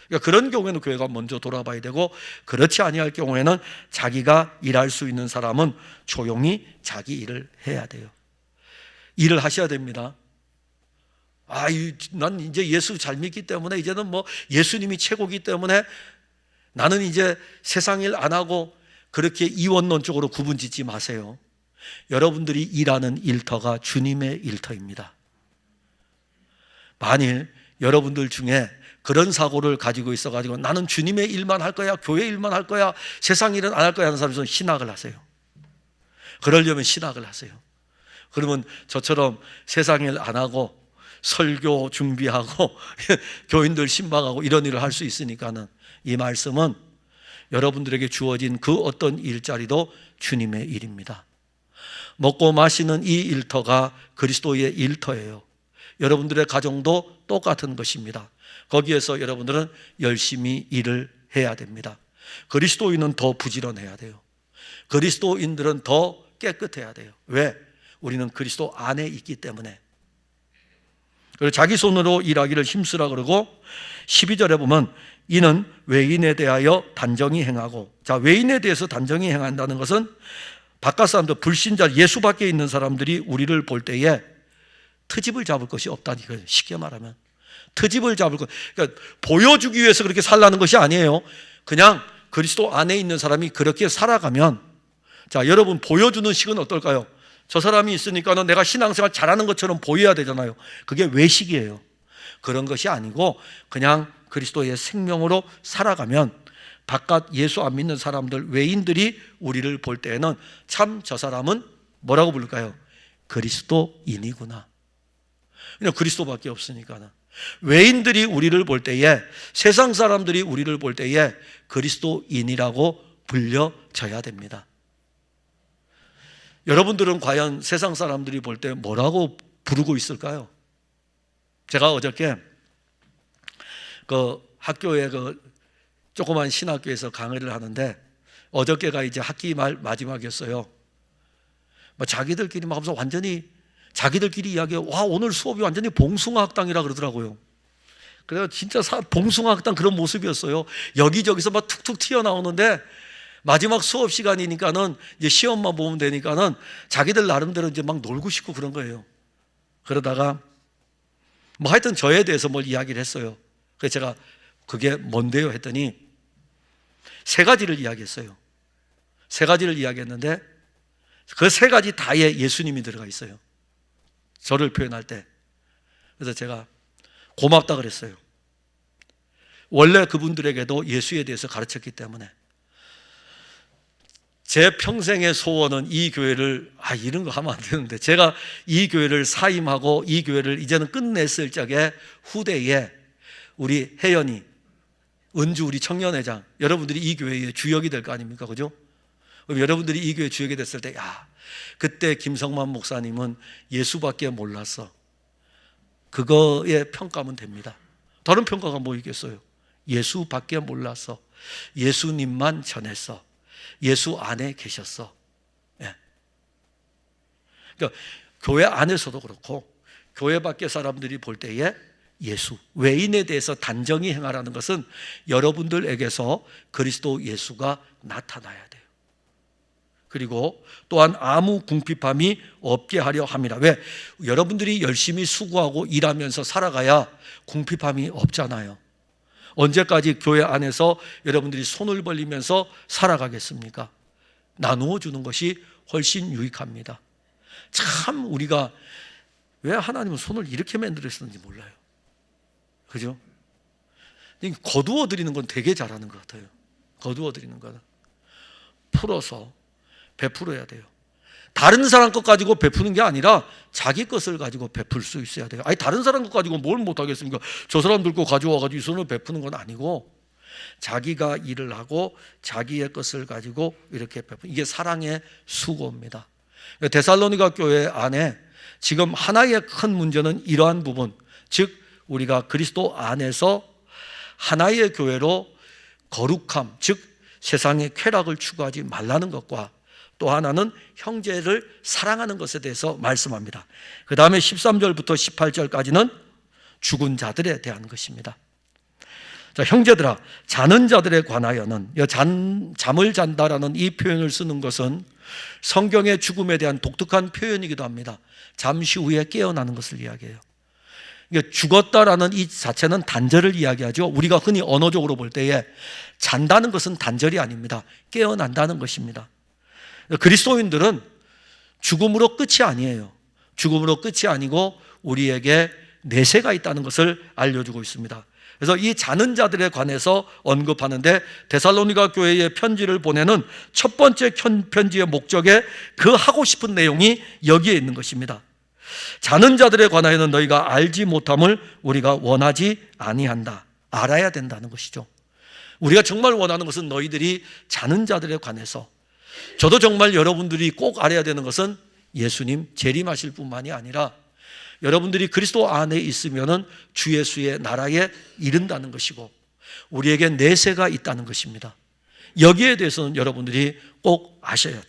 그러니까 그런 경우에는 교회가 먼저 돌아봐야 되고, 그렇지 아니할 경우에는 자기가 일할 수 있는 사람은 조용히 자기 일을 해야 돼요. 일을 하셔야 됩니다. 난 이제 예수 잘 믿기 때문에 이제는 뭐 예수님이 최고기 때문에 나는 이제 세상 일 안 하고, 그렇게 이원론 쪽으로 구분 짓지 마세요. 여러분들이 일하는 일터가 주님의 일터입니다. 만일 여러분들 중에 그런 사고를 가지고 있어가지고 나는 주님의 일만 할 거야, 교회 일만 할 거야, 세상 일은 안 할 거야 하는 사람은 신학을 하세요. 그러려면 신학을 하세요. 그러면 저처럼 세상 일 안 하고 설교 준비하고 교인들 신방하고 이런 일을 할 수 있으니까는, 이 말씀은 여러분들에게 주어진 그 어떤 일자리도 주님의 일입니다. 먹고 마시는 이 일터가 그리스도의 일터예요. 여러분들의 가정도 똑같은 것입니다. 거기에서 여러분들은 열심히 일을 해야 됩니다. 그리스도인은 더 부지런해야 돼요. 그리스도인들은 더 깨끗해야 돼요. 왜? 우리는 그리스도 안에 있기 때문에. 그리고 자기 손으로 일하기를 힘쓰라 그러고, 12절에 보면 이는 외인에 대하여 단정히 행하고, 자, 외인에 대해서 단정히 행한다는 것은 바깥 사람들, 불신자, 예수 밖에 있는 사람들이 우리를 볼 때에 트집을 잡을 것이 없다는 거예요. 쉽게 말하면 트집을 잡을 것, 그러니까 보여주기 위해서 그렇게 살라는 것이 아니에요. 그냥 그리스도 안에 있는 사람이 그렇게 살아가면, 자, 여러분 보여주는 식은 어떨까요? 저 사람이 있으니까는 내가 신앙생활 잘하는 것처럼 보여야 되잖아요. 그게 외식이에요. 그런 것이 아니고 그냥 그리스도의 생명으로 살아가면 바깥 예수 안 믿는 사람들, 외인들이 우리를 볼 때에는 참 저 사람은 뭐라고 부를까요? 그리스도인이구나. 그냥 그리스도밖에 없으니까는. 외인들이 우리를 볼 때에, 세상 사람들이 우리를 볼 때에 그리스도인이라고 불려져야 됩니다. 여러분들은 과연 세상 사람들이 볼 때 뭐라고 부르고 있을까요? 제가 어저께 그 학교에 조그만 신학교에서 강의를 하는데, 어저께가 이제 학기 말 마지막이었어요. 자기들끼리 막 하면서 완전히 자기들끼리 이야기해. 와, 오늘 수업이 완전히 봉숭아학당이라 그러더라고요. 그래서 진짜 봉숭아학당 그런 모습이었어요. 여기저기서 막 툭툭 튀어나오는데, 마지막 수업 시간이니까는 이제 시험만 보면 되니까는 자기들 나름대로 이제 막 놀고 싶고 그런 거예요. 그러다가 뭐 하여튼 저에 대해서 뭘 이야기를 했어요. 그래서 제가 그게 뭔데요 했더니 세 가지를 이야기했어요. 세 가지를 이야기했는데 그 세 가지 다에 예수님이 들어가 있어요. 저를 표현할 때. 그래서 제가 고맙다 그랬어요. 원래 그분들에게도 예수에 대해서 가르쳤기 때문에. 제 평생의 소원은 이 교회를, 이런 거 하면 안 되는데, 제가 이 교회를 사임하고 이 교회를 이제는 끝냈을 적에 후대에 우리 혜연이, 은주 우리 청년회장, 여러분들이 이 교회의 주역이 될 거 아닙니까? 그죠? 그럼 여러분들이 이 교회 주역이 됐을 때, 그때 김성만 목사님은 예수밖에 몰랐어. 그거에 평가하면 됩니다. 다른 평가가 뭐 있겠어요? 예수밖에 몰랐어. 예수님만 전했어. 예수 안에 계셨어. 예. 그러니까 교회 안에서도 그렇고 교회 밖의 사람들이 볼 때에 예수, 외인에 대해서 단정히 행하라는 것은 여러분들에게서 그리스도 예수가 나타나야 돼요. 그리고 또한 아무 궁핍함이 없게 하려 함이라. 왜? 여러분들이 열심히 수고하고 일하면서 살아가야 궁핍함이 없잖아요. 언제까지 교회 안에서 여러분들이 손을 벌리면서 살아가겠습니까? 나누어 주는 것이 훨씬 유익합니다. 참 우리가 왜 하나님은 손을 이렇게 만들었는지 몰라요. 그죠? 거두어 드리는 건 되게 잘하는 것 같아요. 거두어 드리는 거는 풀어서 베풀어야 돼요. 다른 사람 것 가지고 베푸는 게 아니라 자기 것을 가지고 베풀 수 있어야 돼요. 아니 다른 사람 것 가지고 뭘 못하겠습니까? 저 사람들 거 가져와가지고 이 손을 베푸는 건 아니고 자기가 일을 하고 자기의 것을 가지고 이렇게 베푸는, 이게 사랑의 수고입니다. 데살로니가 교회 안에 지금 하나의 큰 문제는 이러한 부분, 즉 우리가 그리스도 안에서 하나의 교회로 거룩함, 즉 세상의 쾌락을 추구하지 말라는 것과 또 하나는 형제를 사랑하는 것에 대해서 말씀합니다. 그 다음에 13절부터 18절까지는 죽은 자들에 대한 것입니다. 자, 형제들아, 자는 자들에 관하여는, 잠을 잔다라는 이 표현을 쓰는 것은 성경의 죽음에 대한 독특한 표현이기도 합니다. 잠시 후에 깨어나는 것을 이야기해요. 죽었다라는 이 자체는 단절을 이야기하죠. 우리가 흔히 언어적으로 볼 때에 잔다는 것은 단절이 아닙니다. 깨어난다는 것입니다. 그리스도인들은 죽음으로 끝이 아니에요. 죽음으로 끝이 아니고 우리에게 내세가 있다는 것을 알려주고 있습니다. 그래서 이 자는 자들에 관해서 언급하는데 데살로니가 교회에 편지를 보내는 첫 번째 편지의 목적에 그 하고 싶은 내용이 여기에 있는 것입니다. 자는 자들에 관하여는 너희가 알지 못함을 우리가 원하지 아니한다. 알아야 된다는 것이죠. 우리가 정말 원하는 것은 너희들이 자는 자들에 관해서, 저도 정말 여러분들이 꼭 알아야 되는 것은 예수님 재림하실 뿐만이 아니라 여러분들이 그리스도 안에 있으면은 주 예수의 나라에 이른다는 것이고 우리에게 내세가 있다는 것입니다. 여기에 대해서는 여러분들이 꼭 아셔야 돼요.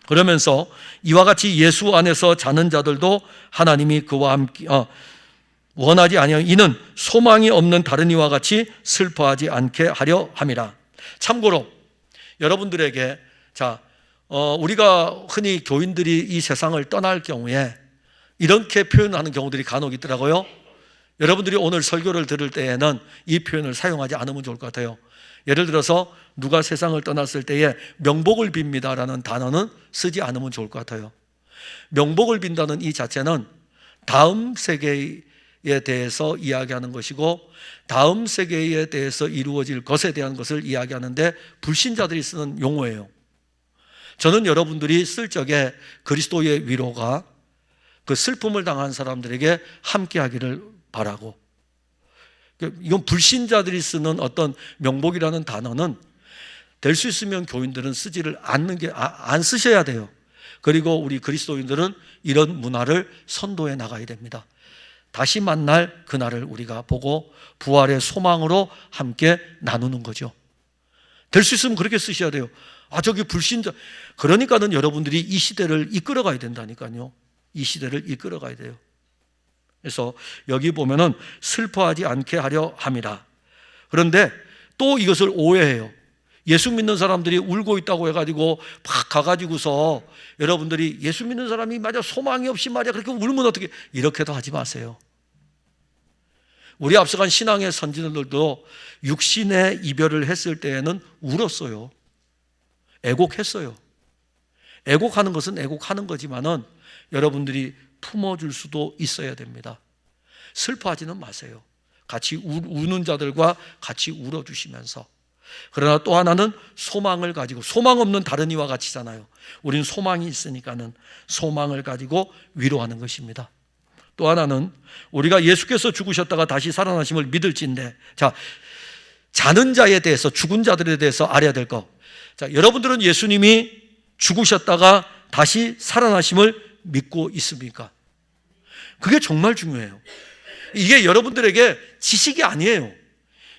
그러면서 이와 같이 예수 안에서 자는 자들도 하나님이 그와 함께 원하지 아니하여 이는 소망이 없는 다른 이와 같이 슬퍼하지 않게 하려 함이라. 참고로 여러분들에게 우리가 흔히 교인들이 이 세상을 떠날 경우에 이렇게 표현하는 경우들이 간혹 있더라고요. 여러분들이 오늘 설교를 들을 때에는 이 표현을 사용하지 않으면 좋을 것 같아요. 예를 들어서 누가 세상을 떠났을 때에 명복을 빕니다라는 단어는 쓰지 않으면 좋을 것 같아요. 명복을 빈다는 이 자체는 다음 세계에 대해서 이야기하는 것이고 다음 세계에 대해서 이루어질 것에 대한 것을 이야기하는데 불신자들이 쓰는 용어예요. 저는 여러분들이 쓸 적에 그리스도의 위로가 그 슬픔을 당한 사람들에게 함께 하기를 바라고, 이건 불신자들이 쓰는 어떤 명복이라는 단어는 될 수 있으면 교인들은 쓰지를 않는 게 안 쓰셔야 돼요. 그리고 우리 그리스도인들은 이런 문화를 선도해 나가야 됩니다. 다시 만날 그날을 우리가 보고 부활의 소망으로 함께 나누는 거죠. 될 수 있으면 그렇게 쓰셔야 돼요. 저기 불신자. 그러니까는 여러분들이 이 시대를 이끌어 가야 된다니까요. 이 시대를 이끌어 가야 돼요. 그래서 여기 보면은 슬퍼하지 않게 하려 함이라. 그런데 또 이것을 오해해요. 예수 믿는 사람들이 울고 있다고 해가지고 막 가가지고서 여러분들이 예수 믿는 사람이 맞아 소망이 없이 말이야 그렇게 울면 어떻게, 이렇게도 하지 마세요. 우리 앞서간 신앙의 선진들도 육신의 이별을 했을 때에는 울었어요. 애곡했어요. 애곡하는 것은 애곡하는 거지만은 여러분들이 품어줄 수도 있어야 됩니다. 슬퍼하지는 마세요. 같이 우는 자들과 같이 울어주시면서. 그러나 또 하나는 소망을 가지고, 소망 없는 다른 이와 같이잖아요. 우리는 소망이 있으니까는 소망을 가지고 위로하는 것입니다. 또 하나는 우리가 예수께서 죽으셨다가 다시 살아나심을 믿을진데, 자는 자에 대해서, 죽은 자들에 대해서 알아야 될 거. 여러분들은 예수님이 죽으셨다가 다시 살아나심을 믿고 있습니까? 그게 정말 중요해요. 이게 여러분들에게 지식이 아니에요.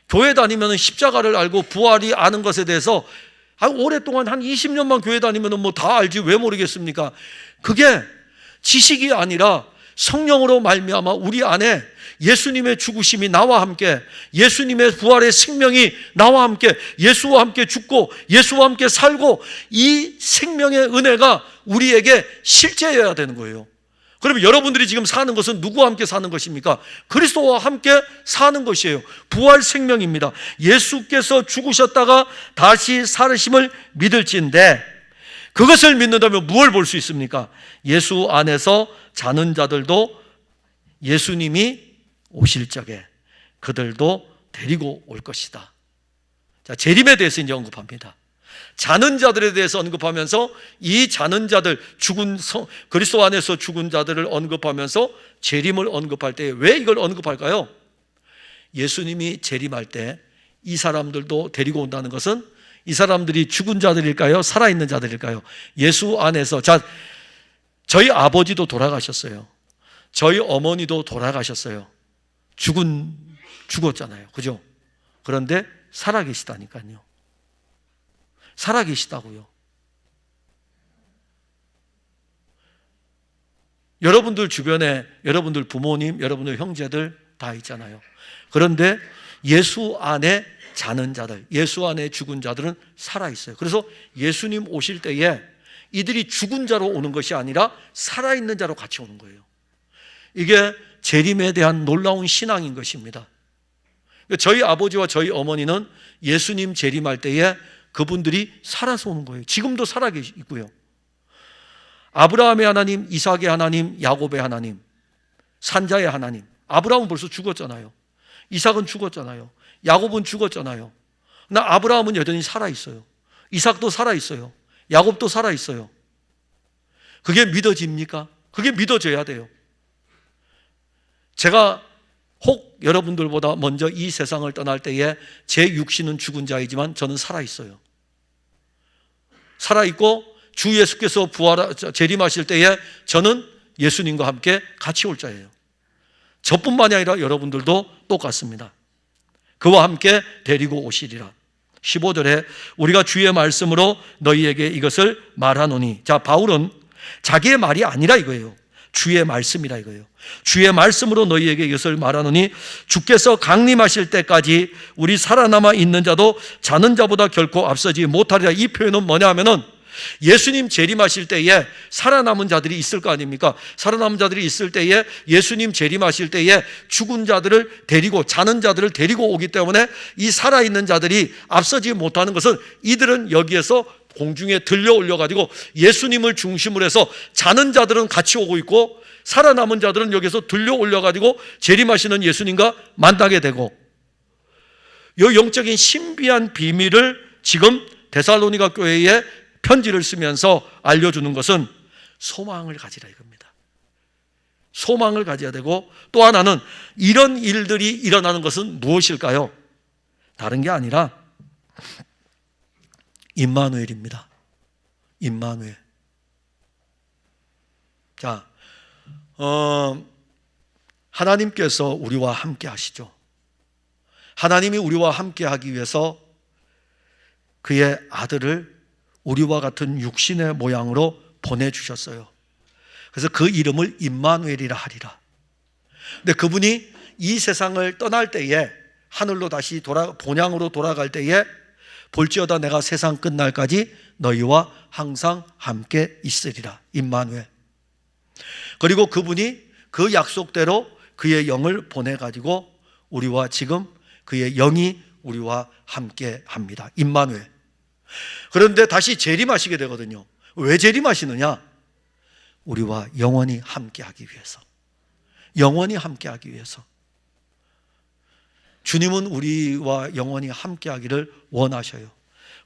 교회 다니면 십자가를 알고 부활이 아는 것에 대해서 오랫동안 한 20년만 교회 다니면 뭐 다 알지 왜 모르겠습니까? 그게 지식이 아니라 성령으로 말미암아 우리 안에 예수님의 죽으심이 나와 함께, 예수님의 부활의 생명이 나와 함께, 예수와 함께 죽고 예수와 함께 살고, 이 생명의 은혜가 우리에게 실제여야 되는 거예요. 그러면 여러분들이 지금 사는 것은 누구와 함께 사는 것입니까? 그리스도와 함께 사는 것이에요. 부활 생명입니다. 예수께서 죽으셨다가 다시 살으심을 믿을진데, 그것을 믿는다면 무엇을 볼 수 있습니까? 예수 안에서 자는 자들도 예수님이 오실 적에 그들도 데리고 올 것이다. 자, 재림에 대해서 이제 언급합니다. 자는 자들에 대해서 언급하면서, 이 자는 자들, 그리스도 안에서 죽은 자들을 언급하면서 재림을 언급할 때, 왜 이걸 언급할까요? 예수님이 재림할 때 이 사람들도 데리고 온다는 것은, 이 사람들이 죽은 자들일까요? 살아있는 자들일까요? 예수 안에서. 자, 저희 아버지도 돌아가셨어요. 저희 어머니도 돌아가셨어요. 죽었잖아요. 그죠? 그런데 살아계시다니까요. 살아계시다고요. 여러분들 주변에 여러분들 부모님, 여러분들 형제들 다 있잖아요. 그런데 예수 안에 자는 자들, 예수 안에 죽은 자들은 살아있어요. 그래서 예수님 오실 때에 이들이 죽은 자로 오는 것이 아니라 살아있는 자로 같이 오는 거예요. 이게 재림에 대한 놀라운 신앙인 것입니다. 저희 아버지와 저희 어머니는 예수님 재림할 때에 그분들이 살아서 오는 거예요. 지금도 살아계시고요. 아브라함의 하나님, 이삭의 하나님, 야곱의 하나님, 산자의 하나님. 아브라함은 벌써 죽었잖아요. 이삭은 죽었잖아요. 야곱은 죽었잖아요. 그러나 아브라함은 여전히 살아있어요. 이삭도 살아있어요. 야곱도 살아있어요. 그게 믿어집니까? 그게 믿어져야 돼요. 제가 혹 여러분들보다 먼저 이 세상을 떠날 때에 제 육신은 죽은 자이지만 저는 살아있어요. 살아있고 주 예수께서 재림하실 때에 저는 예수님과 함께 같이 올 자예요. 저뿐만이 아니라 여러분들도 똑같습니다. 그와 함께 데리고 오시리라. 15절에 우리가 주의 말씀으로 너희에게 이것을 말하노니. 자, 바울은 자기의 말이 아니라 이거예요. 주의 말씀이라 이거예요. 주의 말씀으로 너희에게 이것을 말하노니 주께서 강림하실 때까지 우리 살아남아 있는 자도 자는 자보다 결코 앞서지 못하리라. 이 표현은 뭐냐 하면은, 예수님 재림하실 때에 살아남은 자들이 있을 거 아닙니까? 살아남은 자들이 있을 때에 예수님 재림하실 때에 죽은 자들을 데리고, 자는 자들을 데리고 오기 때문에 이 살아있는 자들이 앞서지 못하는 것은, 이들은 여기에서 공중에 들려 올려가지고 예수님을 중심으로 해서 자는 자들은 같이 오고 있고, 살아남은 자들은 여기서 들려 올려가지고 재림하시는 예수님과 만나게 되고, 이 영적인 신비한 비밀을 지금 데살로니가 교회에 편지를 쓰면서 알려주는 것은 소망을 가지라 이겁니다. 소망을 가져야 되고, 또 하나는 이런 일들이 일어나는 것은 무엇일까요? 다른 게 아니라 임마누엘입니다. 임마누엘. 자, 하나님께서 우리와 함께 하시죠. 하나님이 우리와 함께 하기 위해서 그의 아들을 우리와 같은 육신의 모양으로 보내주셨어요. 그래서 그 이름을 임마누엘이라 하리라. 근데 그분이 이 세상을 떠날 때에, 하늘로 다시 본향으로 돌아갈 때에, 볼지어다 내가 세상 끝날까지 너희와 항상 함께 있으리라. 임마누엘. 그리고 그분이 그 약속대로 그의 영을 보내가지고 우리와 지금 그의 영이 우리와 함께 합니다. 임마누엘. 그런데 다시 재림하시게 되거든요. 왜 재림하시느냐? 우리와 영원히 함께하기 위해서. 영원히 함께하기 위해서. 주님은 우리와 영원히 함께하기를 원하셔요.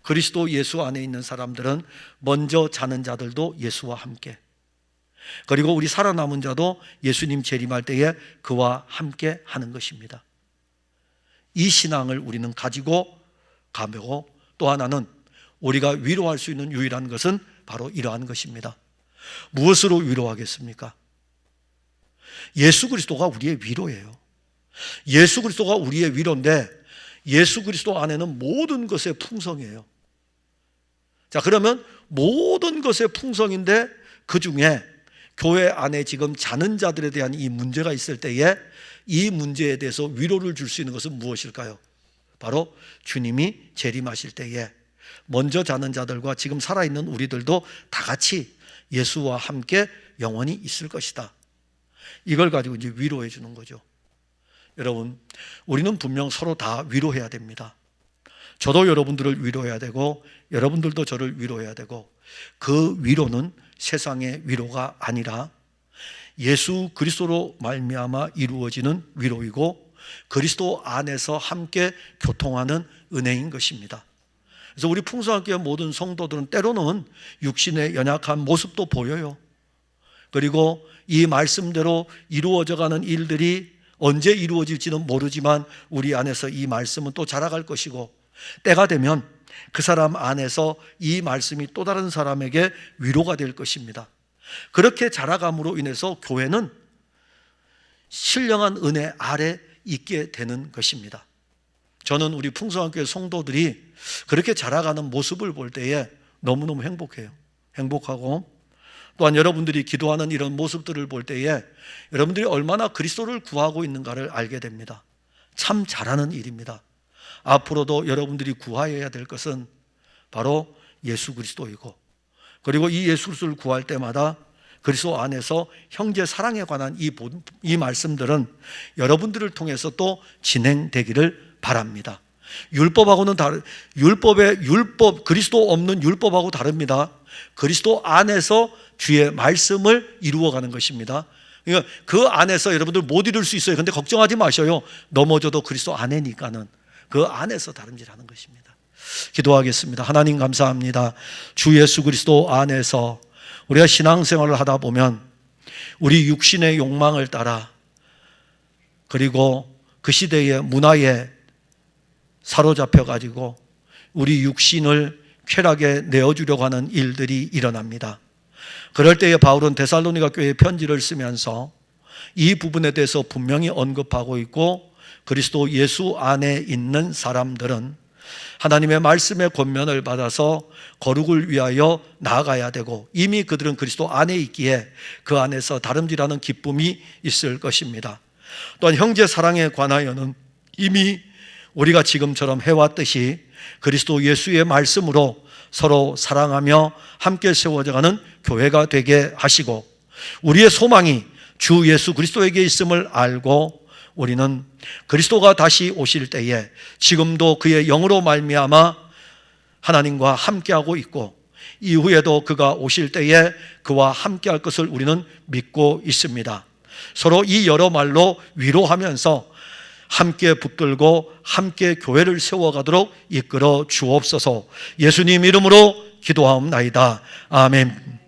그리스도 예수 안에 있는 사람들은 먼저 자는 자들도 예수와 함께, 그리고 우리 살아남은 자도 예수님 재림할 때에 그와 함께 하는 것입니다. 이 신앙을 우리는 가지고 가고, 또 하나는 우리가 위로할 수 있는 유일한 것은 바로 이러한 것입니다. 무엇으로 위로하겠습니까? 예수 그리스도가 우리의 위로예요. 예수 그리스도가 우리의 위로인데, 예수 그리스도 안에는 모든 것의 풍성이에요. 자, 그러면 모든 것의 풍성인데 그 중에 교회 안에 지금 자는 자들에 대한 이 문제가 있을 때에 이 문제에 대해서 위로를 줄 수 있는 것은 무엇일까요? 바로 주님이 재림하실 때에 먼저 자는 자들과 지금 살아있는 우리들도 다 같이 예수와 함께 영원히 있을 것이다. 이걸 가지고 이제 위로해 주는 거죠. 여러분, 우리는 분명 서로 다 위로해야 됩니다. 저도 여러분들을 위로해야 되고 여러분들도 저를 위로해야 되고, 그 위로는 세상의 위로가 아니라 예수 그리스도로 말미암아 이루어지는 위로이고 그리스도 안에서 함께 교통하는 은혜인 것입니다. 그래서 우리 풍성학교의 모든 성도들은 때로는 육신의 연약한 모습도 보여요. 그리고 이 말씀대로 이루어져가는 일들이 언제 이루어질지는 모르지만 우리 안에서 이 말씀은 또 자라갈 것이고, 때가 되면 그 사람 안에서 이 말씀이 또 다른 사람에게 위로가 될 것입니다. 그렇게 자라감으로 인해서 교회는 신령한 은혜 아래 있게 되는 것입니다. 저는 우리 풍성학교의 성도들이 그렇게 자라가는 모습을 볼 때에 너무너무 행복해요. 행복하고, 또한 여러분들이 기도하는 이런 모습들을 볼 때에 여러분들이 얼마나 그리스도를 구하고 있는가를 알게 됩니다. 참 잘하는 일입니다. 앞으로도 여러분들이 구하여야 될 것은 바로 예수 그리스도이고, 그리고 이 예수 그리스도를 구할 때마다 그리스도 안에서 형제 사랑에 관한 이 말씀들은 여러분들을 통해서 또 진행되기를 바랍니다. 율법하고는 그리스도 없는 율법하고 다릅니다. 그리스도 안에서 주의 말씀을 이루어가는 것입니다. 그러니까 그 안에서 여러분들 못 이룰 수 있어요. 근데 걱정하지 마셔요. 넘어져도 그리스도 안에니까는 그 안에서 다름질하는 것입니다. 기도하겠습니다. 하나님 감사합니다. 주 예수 그리스도 안에서 우리가 신앙생활을 하다 보면 우리 육신의 욕망을 따라, 그리고 그 시대의 문화에 사로잡혀 가지고 우리 육신을 쾌락에 내어주려고 하는 일들이 일어납니다. 그럴 때에 바울은 데살로니가 교회에 편지를 쓰면서 이 부분에 대해서 분명히 언급하고 있고, 그리스도 예수 안에 있는 사람들은 하나님의 말씀의 권면을 받아서 거룩을 위하여 나아가야 되고, 이미 그들은 그리스도 안에 있기에 그 안에서 다름질하는 기쁨이 있을 것입니다. 또한 형제 사랑에 관하여는 이미 우리가 지금처럼 해왔듯이 그리스도 예수의 말씀으로 서로 사랑하며 함께 세워져가는 교회가 되게 하시고, 우리의 소망이 주 예수 그리스도에게 있음을 알고 우리는 그리스도가 다시 오실 때에 지금도 그의 영으로 말미암아 하나님과 함께하고 있고, 이후에도 그가 오실 때에 그와 함께할 것을 우리는 믿고 있습니다. 서로 이 여러 말로 위로하면서 함께 붙들고 함께 교회를 세워가도록 이끌어 주옵소서. 예수님 이름으로 기도하옵나이다. 아멘.